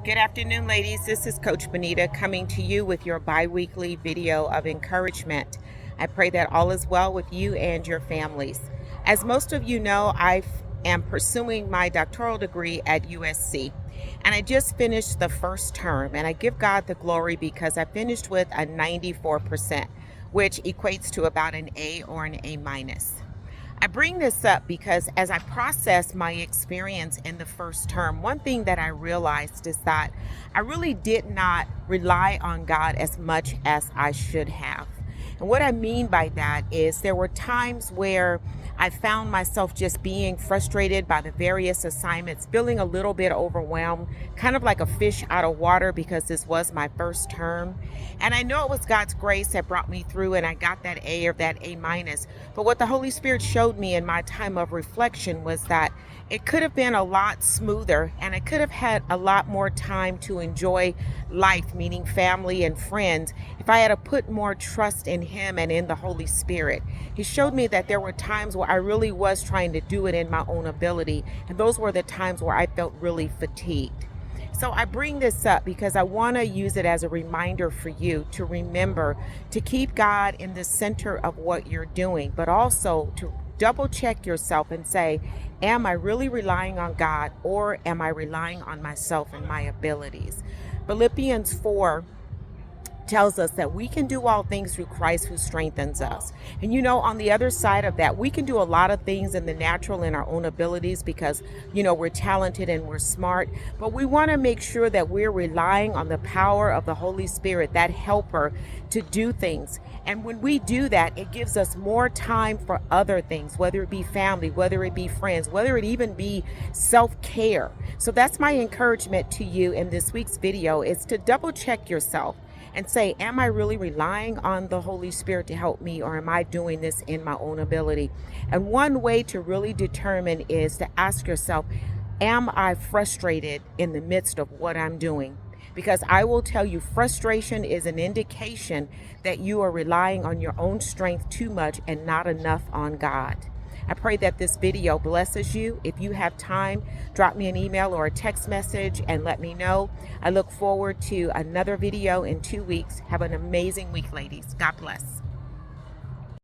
Good afternoon, ladies. This is Coach Benita coming to you with your bi-weekly video of encouragement. I pray that all is well with you and your families. As most of you know, I am pursuing my doctoral degree at USC, and I just finished the first term, and I give God the glory because I finished with a 94%, which equates to about an A or an A minus. I bring this up because as I process my experience in the first term, one thing that I realized is that I really did not rely on God as much as I should have. And what I mean by that is there were times where I found myself just being frustrated by the various assignments, feeling a little bit overwhelmed, kind of like a fish out of water because this was my first term. And I know it was God's grace that brought me through and I got that A or that A minus. But what the Holy Spirit showed me in my time of reflection was that it could have been a lot smoother and I could have had a lot more time to enjoy life, meaning family and friends, if I had put more trust in Him and in the Holy Spirit. He showed me that there were times where I really was trying to do it in my own ability, and those were the times where I felt really fatigued. So I bring this up because I want to use it as a reminder for you to remember to keep God in the center of what you're doing, but also to double check yourself and say, am I really relying on God or am I relying on myself and my abilities? Philippians 4 tells us that we can do all things through Christ who strengthens us. And you know, on the other side of that, we can do a lot of things in the natural in our own abilities because, we're talented and we're smart, but we want to make sure that we're relying on the power of the Holy Spirit, that helper, to do things. And when we do that, it gives us more time for other things, whether it be family, whether it be friends, whether it even be self-care. So that's my encouragement to you in this week's video, is to double check yourself and say, am I really relying on the Holy Spirit to help me, or am I doing this in my own ability? And one way to really determine is to ask yourself, am I frustrated in the midst of what I'm doing? Because I will tell you, frustration is an indication that you are relying on your own strength too much and not enough on God. I pray that this video blesses you. If you have time, drop me an email or a text message and let me know. I look forward to another video in 2 weeks. Have an amazing week, ladies. God bless.